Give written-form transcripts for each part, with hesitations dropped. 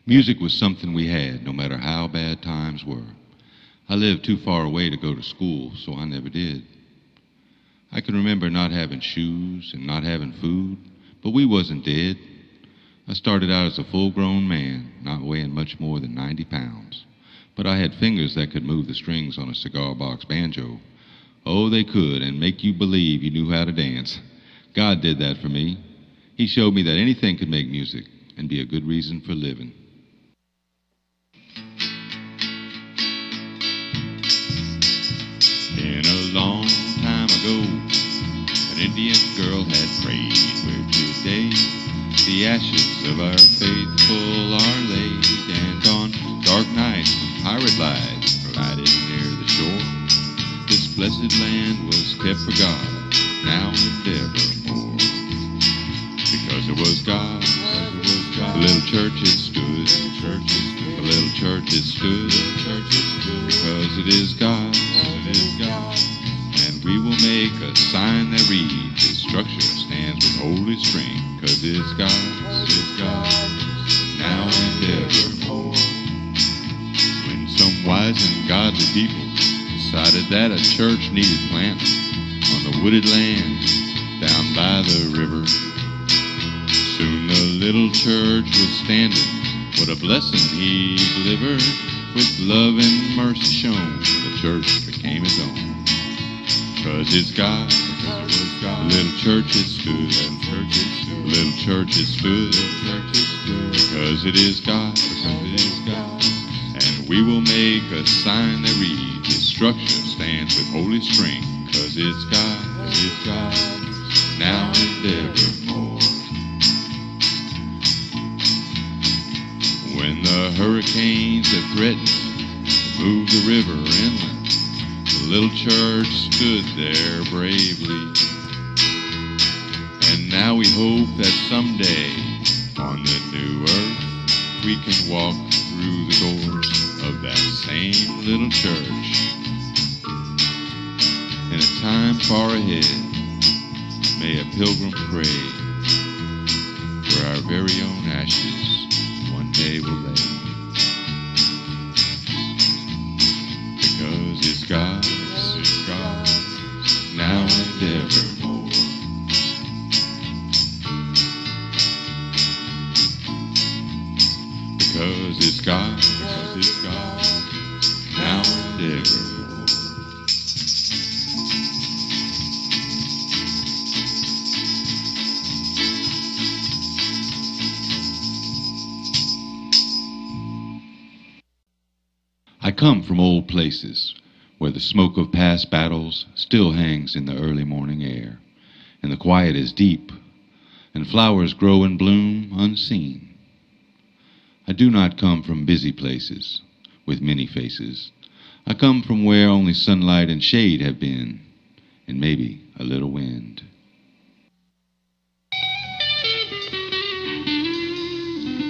Music was something we had, no matter how bad times were. I lived too far away to go to school, so I never did. I can remember not having shoes and not having food, but we wasn't dead. I started out as a full-grown man, not weighing much more than 90 pounds. But I had fingers that could move the strings on a cigar box banjo. Oh, they could, and make you believe you knew how to dance. God did that for me. He showed me that anything could make music and be a good reason for living. In a long time ago, an Indian girl had prayed where today the ashes of our faithful are laid, and on dark nights when pirate lights glided near the shore, this blessed land was kept for God, now and evermore. Because it was God, the little church it stood, the little church it stood, because it is God, and we will make a sign that reads, His structure stands with holy strength, because it's God, now and evermore. When some wise and godly people decided that a church needed planting on the wooded land down by the river, soon the little church was standing. What a blessing He delivered. With love and mercy shown, the church became His own. 'Cause it's God, the little church it stood, the little church it stood, because it is God, and we will make a sign that reads, His structure stands with holy strength, 'cause it's God, now and evermore. When the hurricanes have threatened to move the river inland, the little church stood there bravely. And now we hope that someday on the new earth we can walk through the doors of that same little church. In a time far ahead, may a pilgrim pray where our very own ashes one day will lay. Because it's God, now and evermore. Because it's God, now and evermore. I come from old places where the smoke of past battles still hangs in the early morning air, and the quiet is deep, and flowers grow and bloom unseen. I do not come from busy places with many faces. I come from where only sunlight and shade have been, and maybe a little wind.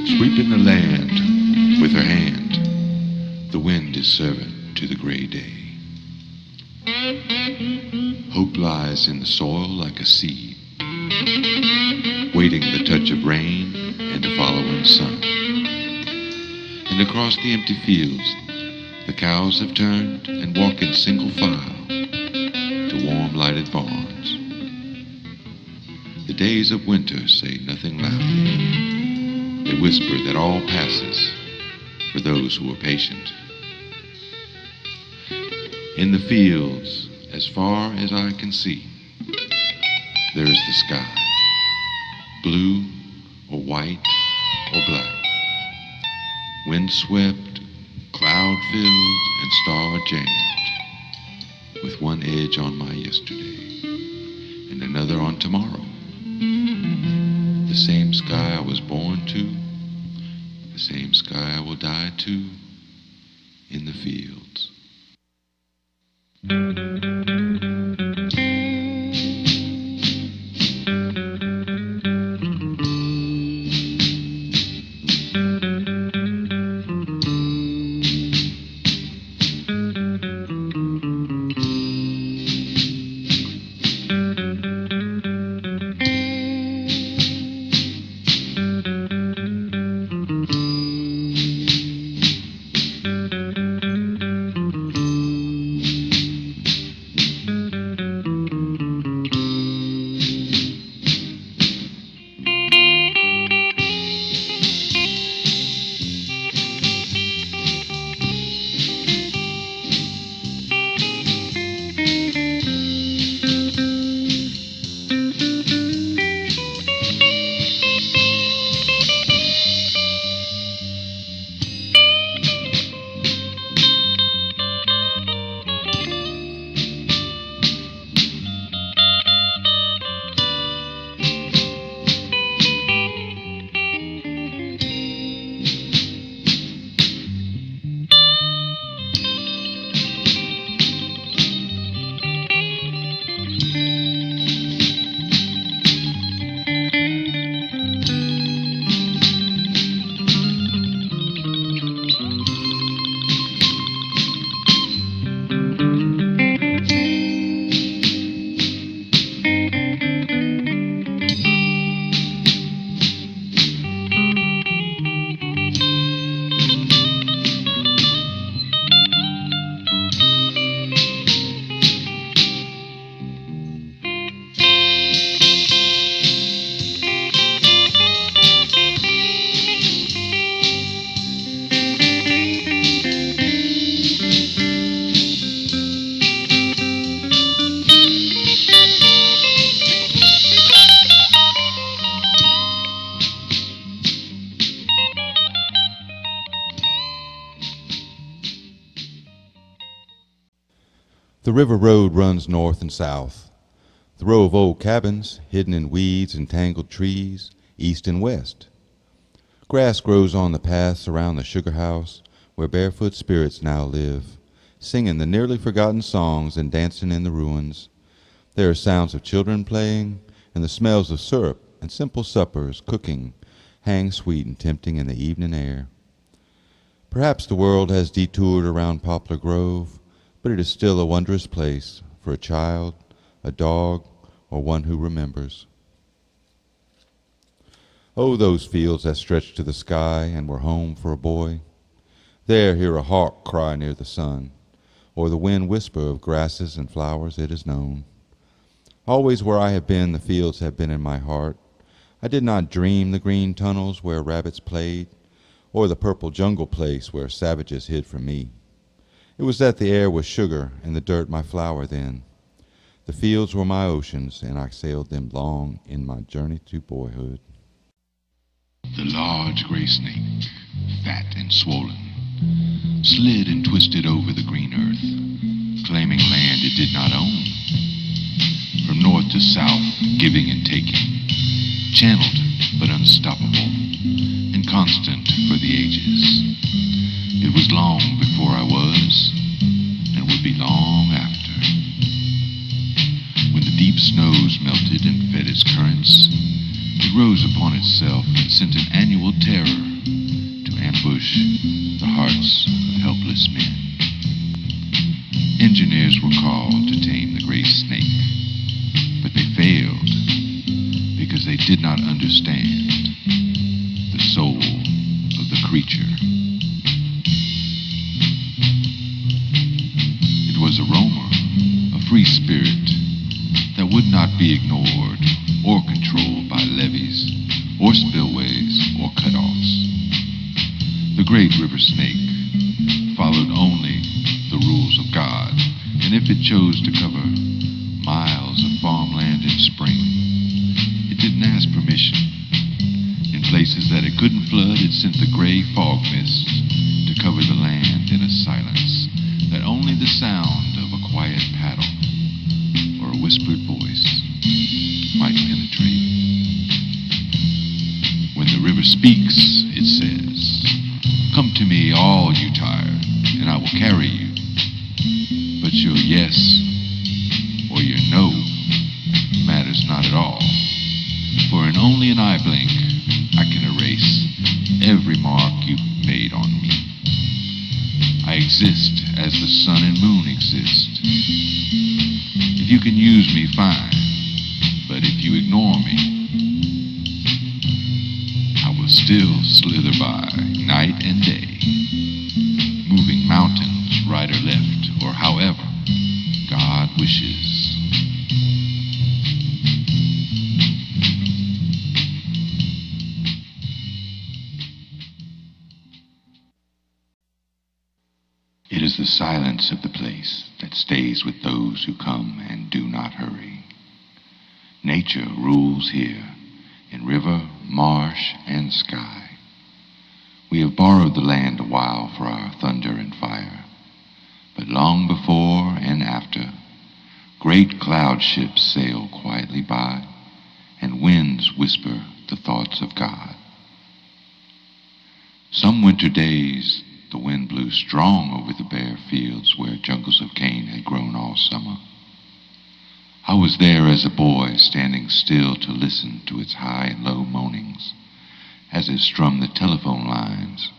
Sweeping the land with her hand, the wind is servant to the gray day. Hope lies in the soil like a seed, waiting the touch of rain and a following sun. And across the empty fields, the cows have turned and walk in single file to warm lighted barns. The days of winter say nothing loud. They whisper that all passes for those who are patient. In the fields, as far as I can see, there is the sky, blue or white or black, wind-swept, cloud-filled, and star-jammed, with one edge on my yesterday and another on tomorrow. The same sky I was born to, the same sky I will die to, in the fields. The river road runs north and south. The row of old cabins, hidden in weeds and tangled trees, east and west. Grass grows on the paths around the sugar house, where barefoot spirits now live, singing the nearly forgotten songs and dancing in the ruins. There are sounds of children playing, and the smells of syrup and simple suppers cooking hang sweet and tempting in the evening air. Perhaps the world has detoured around Poplar Grove, but it is still a wondrous place for a child, a dog, or one who remembers. Oh, those fields that stretched to the sky and were home for a boy. There hear a hawk cry near the sun, or the wind whisper of grasses and flowers it has known. Always where I have been, the fields have been in my heart. I did not dream the green tunnels where rabbits played, or the purple jungle place where savages hid from me. It was that the air was sugar and the dirt my flower then. The fields were my oceans, and I sailed them long in my journey to boyhood. The large gray snake, fat and swollen, slid and twisted over the green earth, claiming land it did not own. From north to south, giving and taking, channeled but unstoppable, and constant for the ages. It was long before I was, and would be long after. When the deep snows melted and fed its currents, it rose upon itself and sent an annual terror to ambush the hearts of helpless men. Engineers were called to tame the gray snake, but they failed because they did not understand the soul of the creature. It was a roamer, a free spirit that would not be ignored or controlled by levees or spillways or cutoffs. The great river snake followed only the rules of God, and if it chose to cover miles of farmland in spring, it didn't ask permission. In places that it couldn't flood, it sent the gray fog mists to cover the land in a silence that only the sound of a quiet paddle or a whispered voice might penetrate. When the river speaks, it says, "Come to me, all you tired, and I will carry you." But your yes or your no matters not at all, for in only an eye blink I can erase every mark you've made on me. I exist as the sun and moon exist. If you can use me, fine, but if you ignore me, I will still slither by night and day, moving mountains right or left, or however God wishes. It is the silence of the place that stays with those who come and do not hurry. Nature rules here, in river, marsh, and sky. We have borrowed the land a while for our thunder and fire, but long before and after, great cloud ships sail quietly by, and winds whisper the thoughts of God. Some winter days, the wind blew strong over the bare fields where jungles of cane had grown all summer. I was there as a boy, standing still to listen to its high and low moanings as it strummed the telephone lines.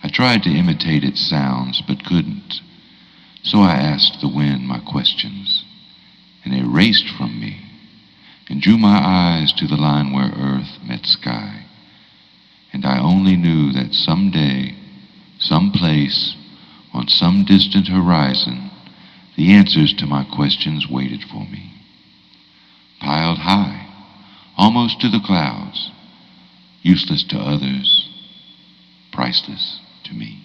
I tried to imitate its sounds, but couldn't. So I asked the wind my questions, and it raced from me and drew my eyes to the line where earth met sky. And I only knew that someday, someplace, on some distant horizon, the answers to my questions waited for me. Piled high, almost to the clouds, useless to others, priceless to me.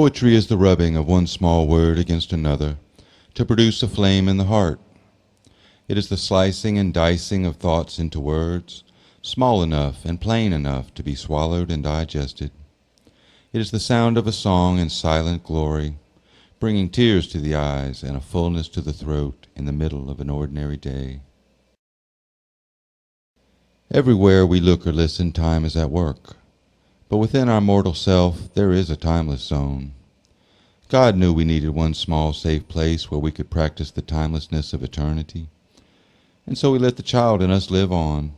Poetry is the rubbing of one small word against another to produce a flame in the heart. It is the slicing and dicing of thoughts into words, small enough and plain enough to be swallowed and digested. It is the sound of a song in silent glory, bringing tears to the eyes and a fullness to the throat in the middle of an ordinary day. Everywhere we look or listen, time is at work. But within our mortal self, there is a timeless zone. God knew we needed one small, safe place where we could practice the timelessness of eternity. And so he let the child in us live on,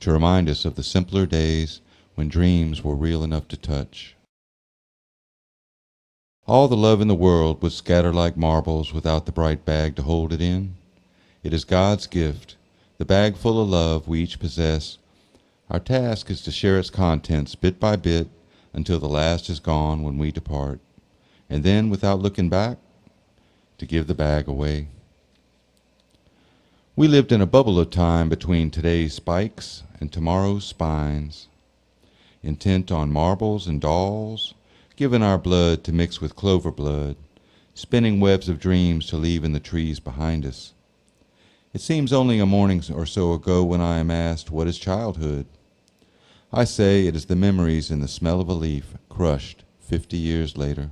to remind us of the simpler days when dreams were real enough to touch. All the love in the world would scatter like marbles without the bright bag to hold it in. It is God's gift, the bag full of love we each possess. Our task is to share its contents bit by bit until the last is gone when we depart, and then, without looking back, to give the bag away. We lived in a bubble of time between today's spikes and tomorrow's spines, intent on marbles and dolls, giving our blood to mix with clover blood, spinning webs of dreams to leave in the trees behind us. It seems only a morning or so ago when I am asked, what is childhood? I say it is the memories in the smell of a leaf crushed 50 years later.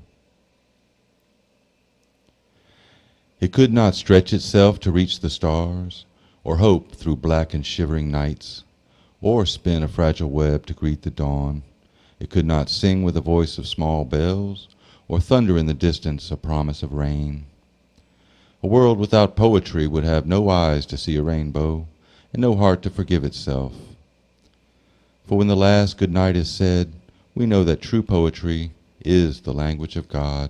It could not stretch itself to reach the stars, or hope through black and shivering nights, or spin a fragile web to greet the dawn. It could not sing with the voice of small bells, or thunder in the distance a promise of rain. A world without poetry would have no eyes to see a rainbow, and no heart to forgive itself. For when the last good night is said, we know that true poetry is the language of God.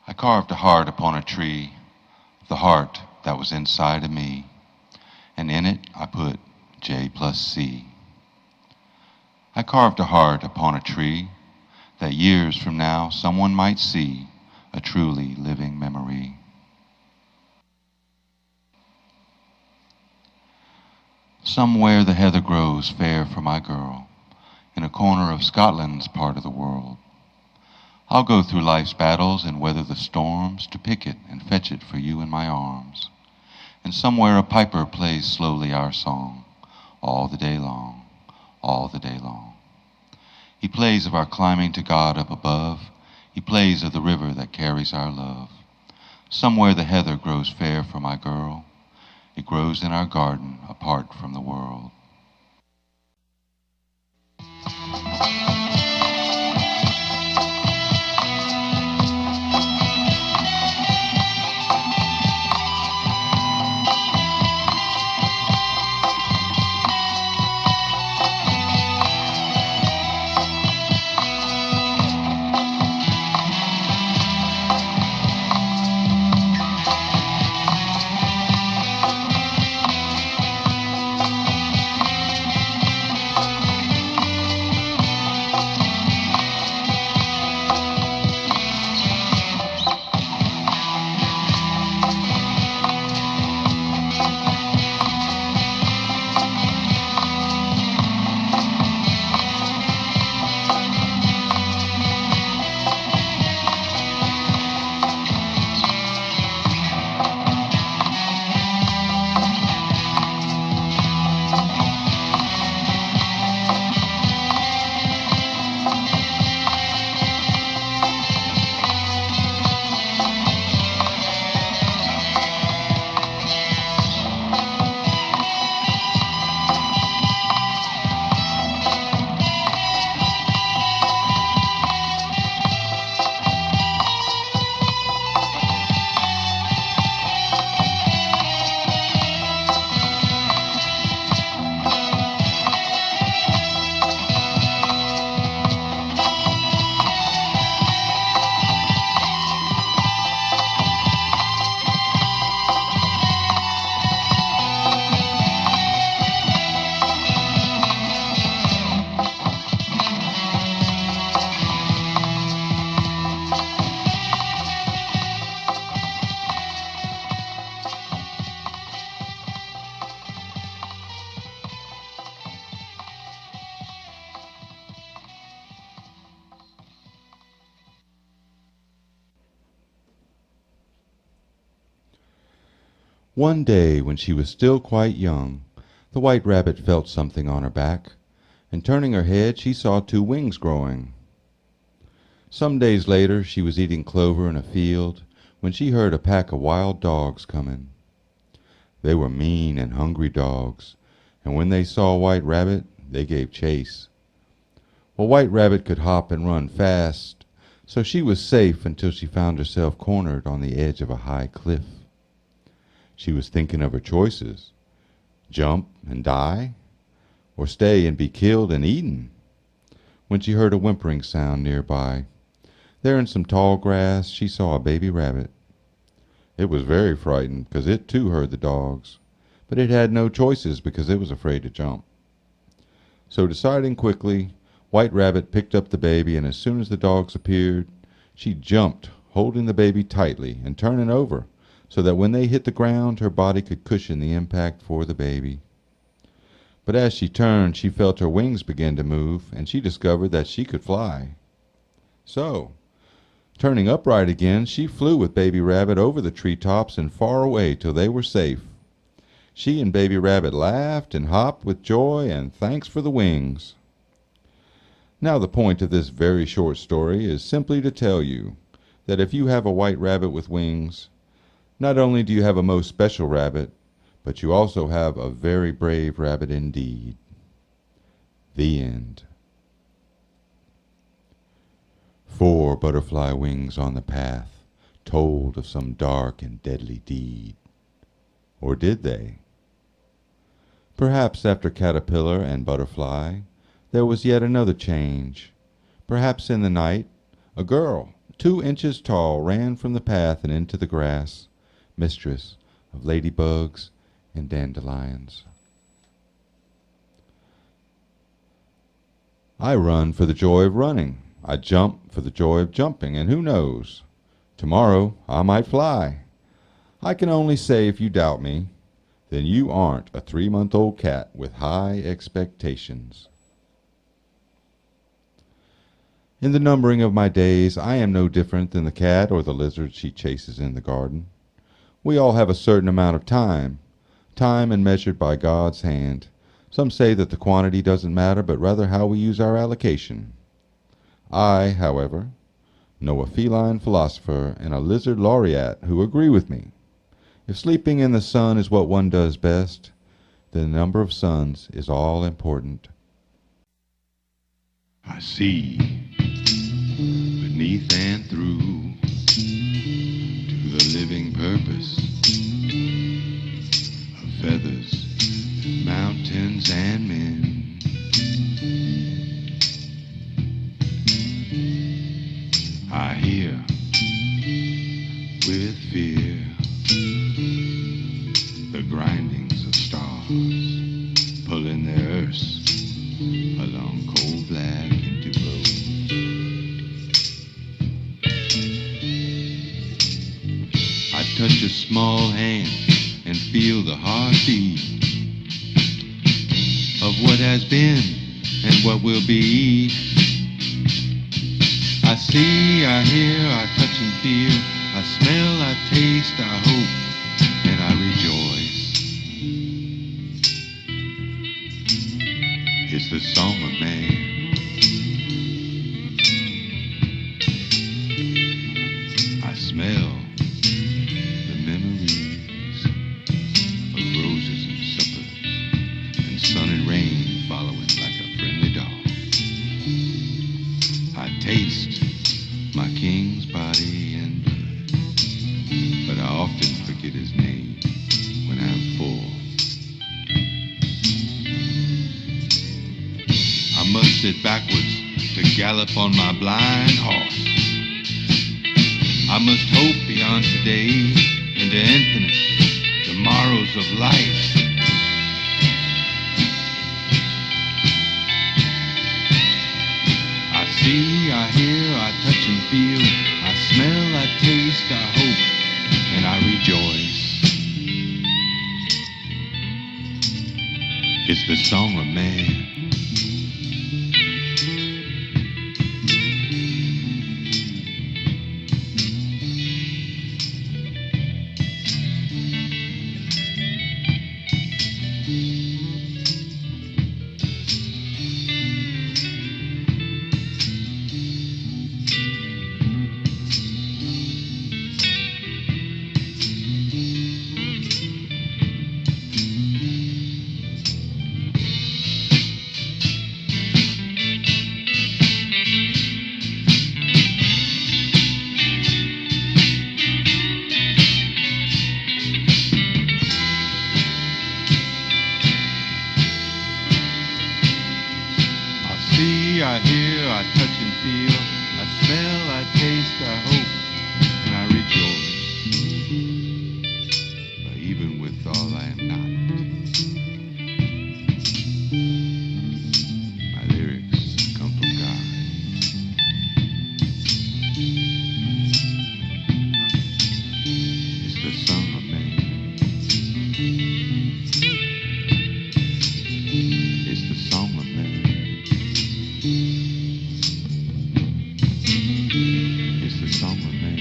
I carved a heart upon a tree, the heart that was inside of me, and in it I put J+C. I carved a heart upon a tree that years from now someone might see a truly living memory. Somewhere the heather grows fair for my girl, in a corner of Scotland's part of the world. I'll go through life's battles and weather the storms to pick it and fetch it for you in my arms. And somewhere a piper plays slowly our song, all the day long, all the day long. He plays of our climbing to God up above. He plays of the river that carries our love. Somewhere the heather grows fair for my girl. It grows in our garden apart from the world. One day, when she was still quite young, the White Rabbit felt something on her back, and turning her head she saw 2 wings growing. Some days later she was eating clover in a field when she heard a pack of wild dogs coming. They were mean and hungry dogs, and when they saw White Rabbit, they gave chase. Well, White Rabbit could hop and run fast, so she was safe until she found herself cornered on the edge of a high cliff. She was thinking of her choices: jump and die, or stay and be killed and eaten, when she heard a whimpering sound nearby. There in some tall grass she saw a baby rabbit. It was very frightened because it too heard the dogs, but it had no choices because it was afraid to jump. So deciding quickly, White Rabbit picked up the baby, and as soon as the dogs appeared, she jumped, holding the baby tightly and turning over so that when they hit the ground her body could cushion the impact for the baby. But as she turned, she felt her wings begin to move, and she discovered that she could fly. So, turning upright again, she flew with Baby Rabbit over the treetops and far away till they were safe. She and Baby Rabbit laughed and hopped with joy and thanks for the wings. Now the point of this very short story is simply to tell you that if you have a white rabbit with wings, not only do you have a most special rabbit, but you also have a very brave rabbit indeed. The end. 4 butterfly wings on the path told of some dark and deadly deed. Or did they? Perhaps after caterpillar and butterfly, there was yet another change. Perhaps in the night, a girl 2 inches tall ran from the path and into the grass, mistress of ladybugs and dandelions. I run for the joy of running. I jump for the joy of jumping, and who knows? Tomorrow I might fly. I can only say, if you doubt me, then you aren't a 3-month-old cat with high expectations. In the numbering of my days, I am no different than the cat or the lizard she chases in the garden. We all have a certain amount of time and measured by God's hand. Some say that the quantity doesn't matter, but rather how we use our allocation. I, however, know a feline philosopher and a lizard laureate who agree with me. If sleeping in the sun is what one does best, then the number of suns is all important. I see beneath and through to the living purpose of feathers, mountains, and men. I hear with fear the grindings of stars pulling their earths along coal black empty roads. I touch a small hand and feel the heartbeat of what has been and what will be. I see, I hear, I touch and feel, I smell, I taste, I hope, and I rejoice. It's the song of man. I smell the memories of roses and suppers, and sun and rain following like a friendly dog. I taste my king's body and blood, but I often forget his name when I'm full. I must sit backwards to gallop on my blind horse. I must hope beyond today into infinite tomorrows of life. I see, I hear, I touch and feel, I smell, I taste, I hope, and I rejoice. It's the song of man. see, I hear, I touch and feel, I smell, I taste, I hope, and I rejoice. Even with all I am not. My lyrics come from God. It's the song of man. It's the song of man. It's the song of man.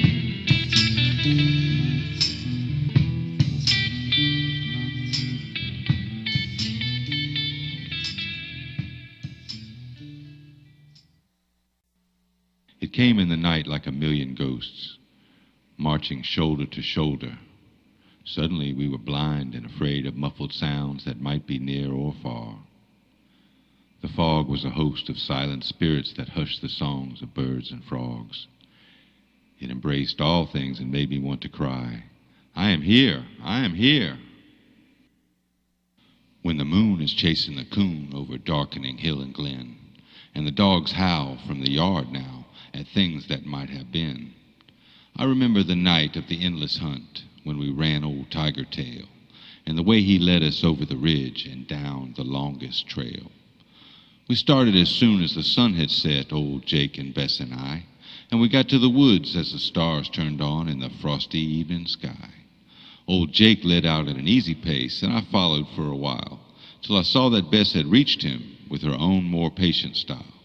It came in the night like a million ghosts, marching shoulder to shoulder. Suddenly we were blind and afraid of muffled sounds that might be near or far. The fog was a host of silent spirits that hushed the songs of birds and frogs. It embraced all things and made me want to cry, I am here, I am here. When the moon is chasing the coon over darkening hill and glen, and the dogs howl from the yard now at things that might have been, I remember the night of the endless hunt when we ran old Tiger Tail, and the way he led us over the ridge and down the longest trail. We started as soon as the sun had set, old Jake and Bess and I, and we got to the woods as the stars turned on in the frosty evening sky. Old Jake led out at an easy pace, and I followed for a while, till I saw that Bess had reached him with her own more patient style.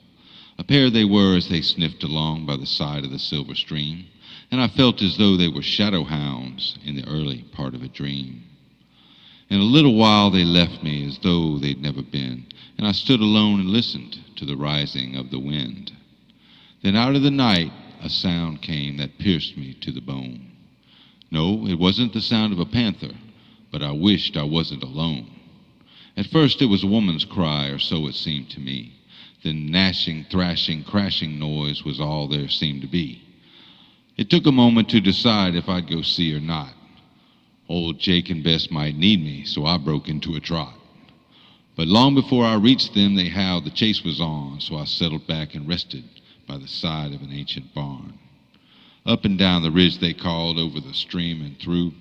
A pair they were as they sniffed along by the side of the silver stream, and I felt as though they were shadow hounds in the early part of a dream. In a little while they left me as though they'd never been, and I stood alone and listened to the rising of the wind. Then out of the night a sound came that pierced me to the bone. No, it wasn't the sound of a panther, but I wished I wasn't alone. At first it was a woman's cry, or so it seemed to me. Then gnashing, thrashing, crashing noise was all there seemed to be. It took a moment to decide if I'd go see or not. Old Jake and Bess might need me, so I broke into a trot. But long before I reached them, they howled the chase was on, so I settled back and rested by the side of an ancient barn. Up and down the ridge they called, over the stream and through,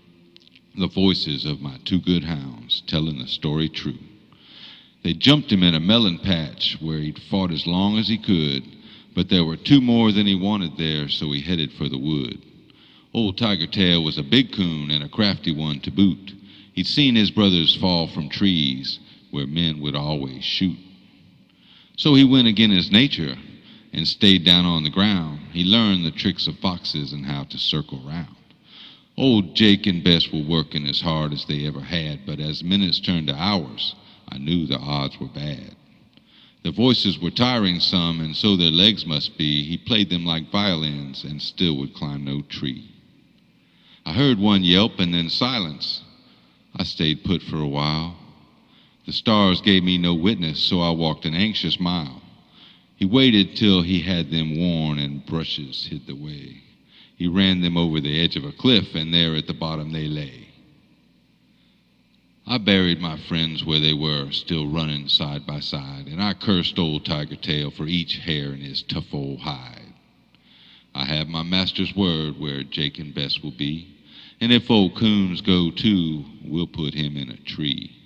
the voices of my two good hounds telling the story true. They jumped him in a melon patch where he'd fought as long as he could, but there were two more than he wanted there, so he headed for the wood. Old Tiger Tail was a big coon and a crafty one to boot. He'd seen his brothers fall from trees where men would always shoot. So he went against his nature and stayed down on the ground. He learned the tricks of foxes and how to circle round. Old Jake and Bess were working as hard as they ever had, but as minutes turned to hours, I knew the odds were bad. Their voices were tiring some, and so their legs must be. He played them like violins and still would climb no tree. I heard one yelp and then silence. I stayed put for a while. The stars gave me no witness, so I walked an anxious mile. He waited till he had them worn and brushes hid the way. He ran them over the edge of a cliff, and there at the bottom they lay. I buried my friends where they were, still running side by side, and I cursed old Tiger Tail for each hair in his tough old hide. I have my master's word where Jake and Bess will be, and if old Coons go too, we'll put him in a tree.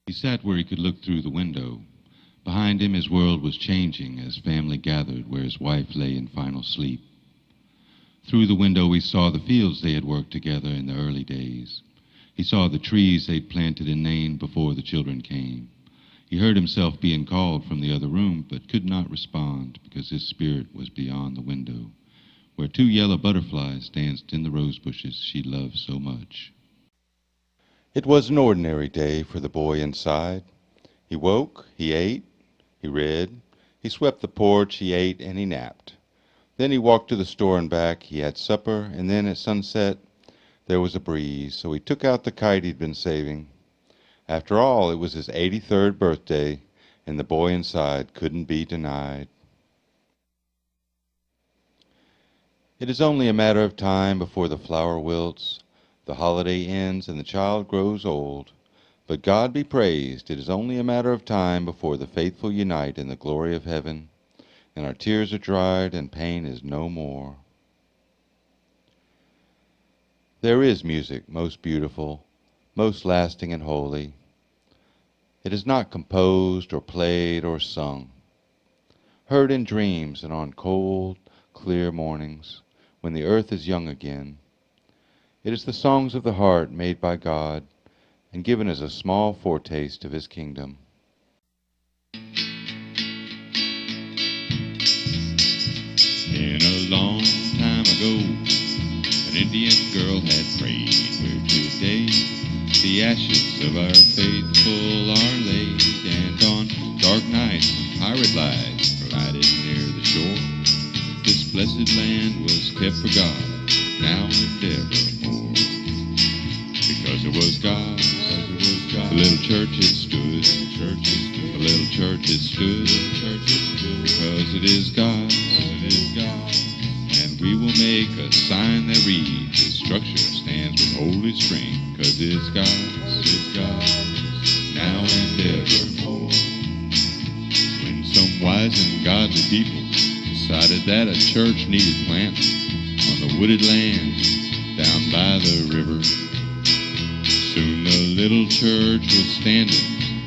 He sat where he could look through the window. Behind him, his world was changing as family gathered where his wife lay in final sleep. Through the window, he saw the fields they had worked together in the early days. He saw the trees they'd planted and named before the children came. He heard himself being called from the other room, but could not respond because his spirit was beyond the window, where two yellow butterflies danced in the rose bushes she loved so much. It was an ordinary day for the boy inside. He woke, he ate, he read, he swept the porch, he ate, and he napped. Then he walked to the store and back, he had supper, and then at sunset there was a breeze, so he took out the kite he'd been saving. After all, it was his 83rd birthday, and the boy inside couldn't be denied. It is only a matter of time before the flower wilts, the holiday ends, and the child grows old. But God be praised, it is only a matter of time before the faithful unite in the glory of heaven, and our tears are dried and pain is no more. There is music most beautiful, most lasting and holy. It is not composed or played or sung. Heard in dreams and on cold, clear mornings, when the earth is young again. It is the songs of the heart made by God and given as a small foretaste of his kingdom. In a long time ago, an Indian girl had prayed where today the ashes of our faithful are laid, and on dark nights when pirate lights glided near the shore, this blessed land was kept for God, now and evermore. Because it was God, the little church it stood, the little church it stood, because it is God, and we will make a sign that reads, His structure stands with holy strength, because it's God, now and evermore. When some wise and godly people decided that a church needed planted on the wooded land down by the river, soon the little church was standing.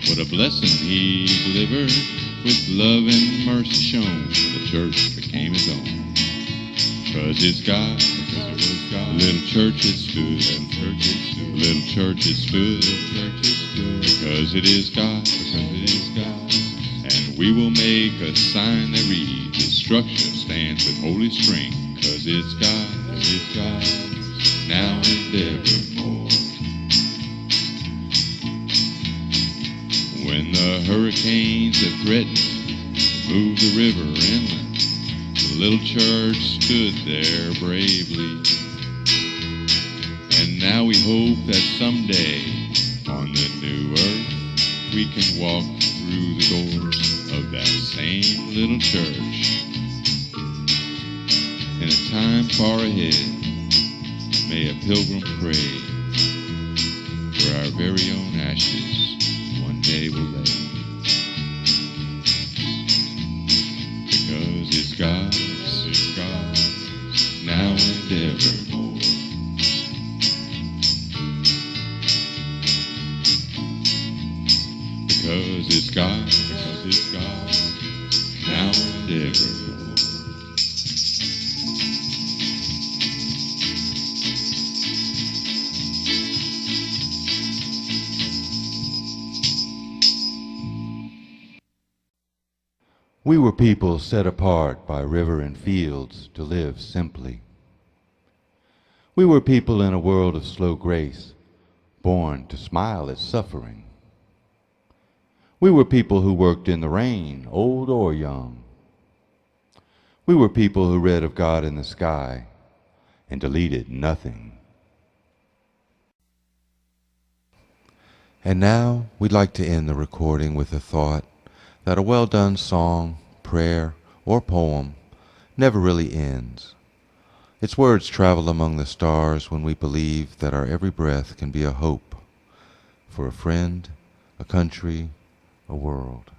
What a blessing He delivered. With love and mercy shown, the church became His own. 'Cause it's God, the little church it stood, the little church it stood, because it is God, and we will make a sign that reads, His structure stands with holy strength, 'cause it's God, now and evermore. When the hurricanes that threatened to move the river inland, the little church stood there bravely. And now we hope that someday on the new earth we can walk through the doors of that same little church. In a time far ahead, may a pilgrim pray where our very own ashes one day will lay. Because it's God, now and evermore. Because it's God, now and evermore. We were people set apart by river and fields to live simply. We were people in a world of slow grace, born to smile at suffering. We were people who worked in the rain, old or young. We were people who read of God in the sky and deleted nothing. And now we'd like to end the recording with a thought that a well-done song, prayer, or poem never really ends. Its words travel among the stars when we believe that our every breath can be a hope for a friend, a country, a world.